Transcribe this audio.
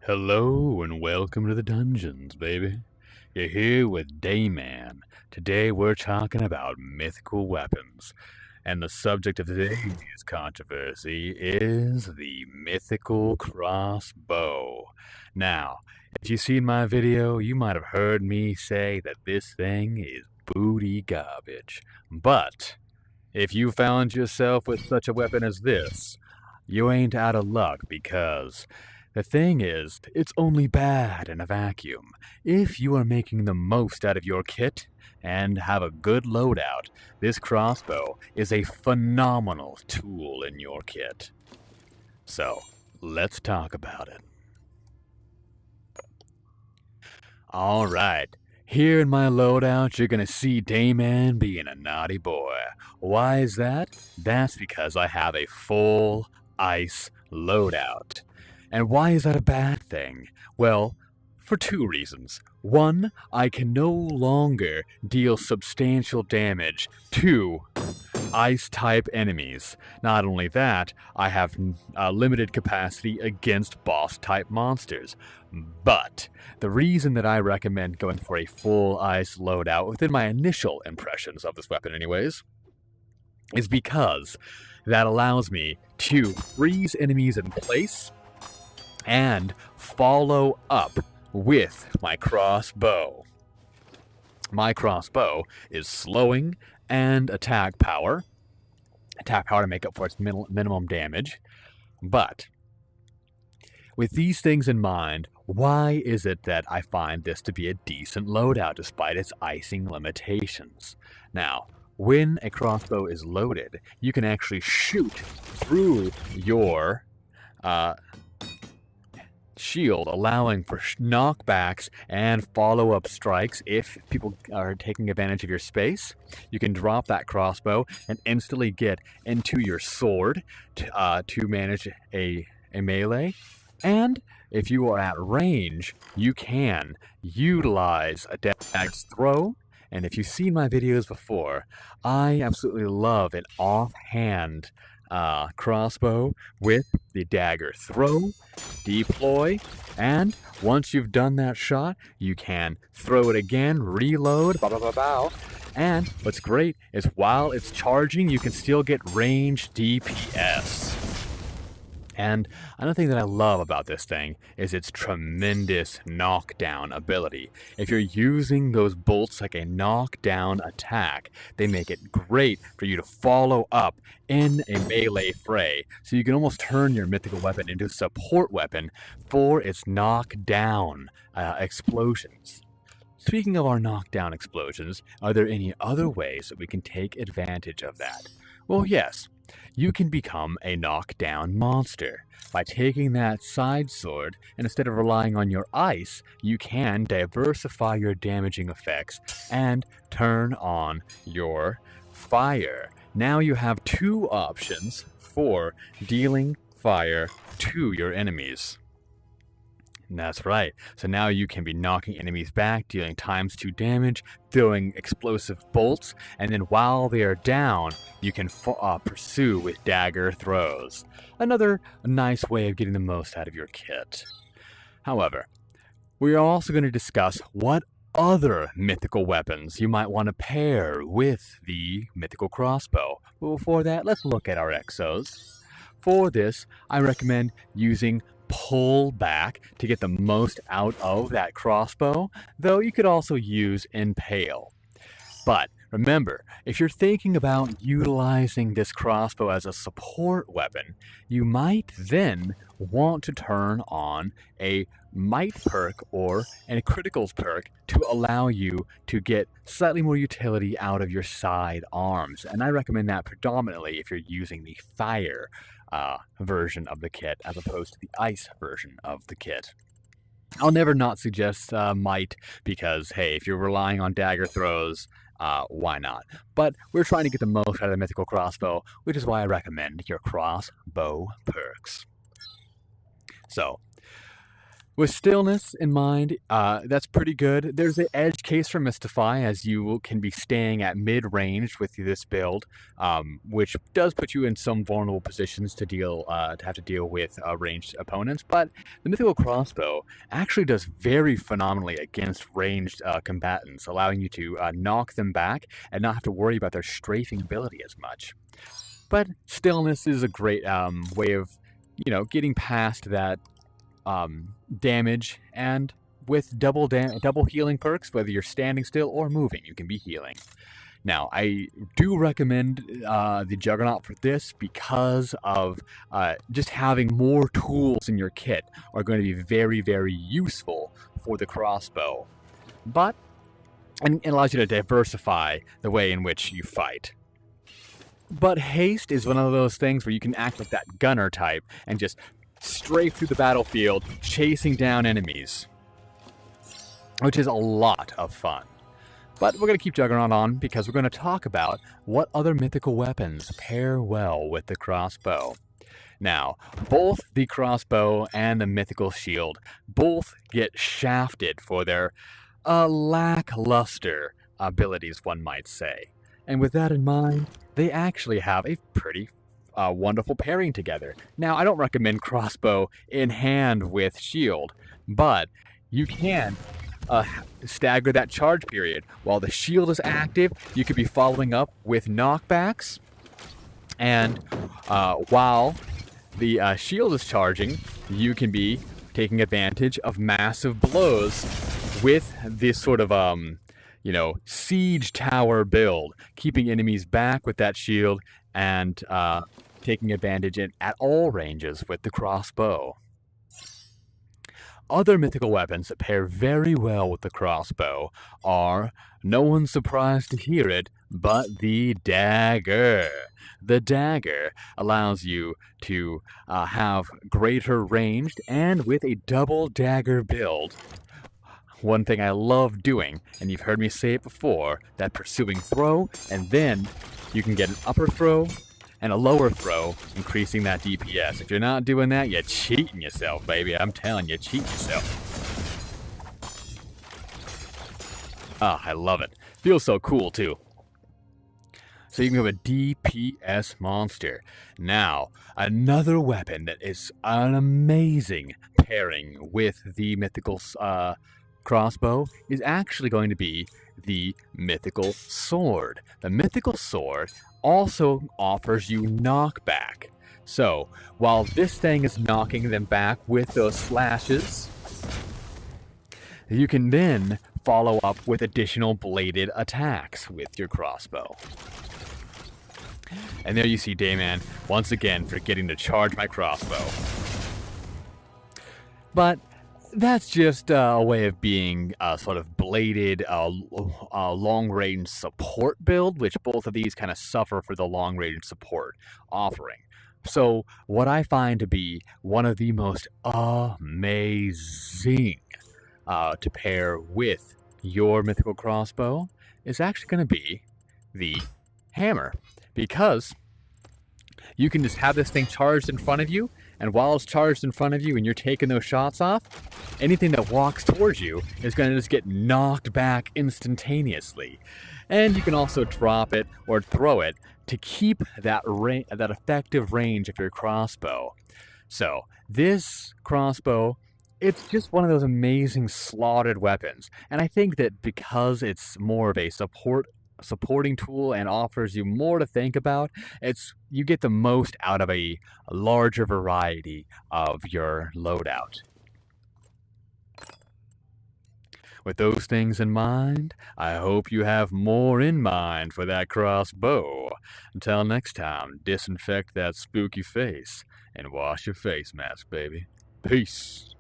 Hello and welcome to the dungeons, baby. You're here with Dayman. Today we're talking about mythical weapons. And the subject of today's controversy is the mythical crossbow. Now, if you've seen my video, you might have heard me say that this thing is booty garbage. But if you found yourself with such a weapon as this, you ain't out of luck because the thing is, it's only bad in a vacuum. If you are making the most out of your kit and have a good loadout, this crossbow is a phenomenal tool in your kit. So, let's talk about it. Alright, here in my loadout, you're gonna see Dayman being a naughty boy. Why is that? That's because I have a full ice loadout. And why is that a bad thing? Well, for two reasons. One, I can no longer deal substantial damage to ice-type enemies. Not only that, I have limited capacity against boss-type monsters. But the reason that I recommend going for a full ice loadout, within my initial impressions of this weapon anyways, is because that allows me to freeze enemies in place and follow up with my crossbow. My crossbow is slowing and attack power to make up for its minimum damage. But with these things in mind, why is it that I find this to be a decent loadout despite its icing limitations? Now, when a crossbow is loaded, you can actually shoot through your shield, allowing for knockbacks and follow-up strikes. If people are taking advantage of your space, you can drop that crossbow and instantly get into your sword to manage a melee. And if you are at range, you can utilize a dag's throw. And if you've seen my videos before, I absolutely love an offhand crossbow with the dagger throw, deploy, and once you've done that shot, you can throw it again, reload, and what's great is while it's charging, you can still get range DPS. And another thing that I love about this thing is its tremendous knockdown ability. If you're using those bolts like a knockdown attack, they make it great for you to follow up in a melee fray. So you can almost turn your mythical weapon into a support weapon for its knockdown explosions. Speaking of our knockdown explosions, are there any other ways that we can take advantage of that? Well, yes. You can become a knockdown monster. By taking that side sword, and instead of relying on your ice, you can diversify your damaging effects and turn on your fire. Now you have two options for dealing fire to your enemies. That's right. So now you can be knocking enemies back, dealing ×2 damage, throwing explosive bolts, and then while they are down, you can pursue with dagger throws. Another nice way of getting the most out of your kit. However, we are also going to discuss what other mythical weapons you might want to pair with the mythical crossbow. But before that, let's look at our exos. For this, I recommend using pull back to get the most out of that crossbow, though you could also use impale. But remember, if you're thinking about utilizing this crossbow as a support weapon, you might then want to turn on a might perk or a criticals perk to allow you to get slightly more utility out of your side arms. And I recommend that predominantly if you're using the fire version of the kit as opposed to the ice version of the kit. I'll never not suggest might because, hey, if you're relying on dagger throws, why not? But we're trying to get the most out of the mythical crossbow, which is why I recommend your crossbow perks. So, With stillness in mind, that's pretty good. There's an edge case for Mystify, as you can be staying at mid-range with this build, which does put you in some vulnerable positions to have to deal with ranged opponents. But the Mythical Crossbow actually does very phenomenally against ranged combatants, allowing you to knock them back and not have to worry about their strafing ability as much. But stillness is a great way of, getting past that damage, and with double healing perks, whether you're standing still or moving, you can be healing. Now, I do recommend the Juggernaut for this because of just having more tools in your kit are going to be very, very useful for the crossbow. But it allows you to diversify the way in which you fight. But haste is one of those things where you can act like that gunner type and just strafe through the battlefield, chasing down enemies, which is a lot of fun. But we're going to keep Juggernaut on because we're going to talk about what other mythical weapons pair well with the crossbow. Now, both the crossbow and the mythical shield both get shafted for their lackluster abilities, one might say. And with that in mind, they actually have a pretty wonderful pairing together. Now, I don't recommend crossbow in hand with shield, but you can stagger that charge period. While the shield is active, you could be following up with knockbacks, and while the shield is charging, you can be taking advantage of massive blows with this sort of siege tower build, keeping enemies back with that shield and taking advantage at all ranges with the crossbow. Other mythical weapons that pair very well with the crossbow are, no one's surprised to hear it, but the dagger. The dagger allows you to have greater range, and with a double dagger build, one thing I love doing, and you've heard me say it before, that pursuing throw, and then you can get an upper throw and a lower throw, increasing that DPS. If you're not doing that, you're cheating yourself, baby. I'm telling you, cheat yourself. I love it. Feels so cool, too. So you can have a DPS monster. Now, another weapon that is an amazing pairing with the mythical crossbow is actually going to be the mythical sword. The mythical sword also offers you knockback. So, while this thing is knocking them back with those slashes, you can then follow up with additional bladed attacks with your crossbow. And there you see Dayman, once again, forgetting to charge my crossbow. But that's just a way of being a sort of bladed long-range support build, which both of these kind of suffer for the long-range support offering. So what I find to be one of the most amazing to pair with your mythical crossbow is actually going to be the hammer, because you can just have this thing charged in front of you, and while it's charged in front of you and you're taking those shots off, anything that walks towards you is going to just get knocked back instantaneously. And you can also drop it or throw it to keep that effective range of your crossbow. So this crossbow, it's just one of those amazing slotted weapons. And I think that because it's more of a supporting tool and offers you more to think about, you get the most out of a larger variety of your loadout. With those things in mind, I hope you have more in mind for that crossbow. Until next time, disinfect that spooky face and wash your face mask, baby. Peace.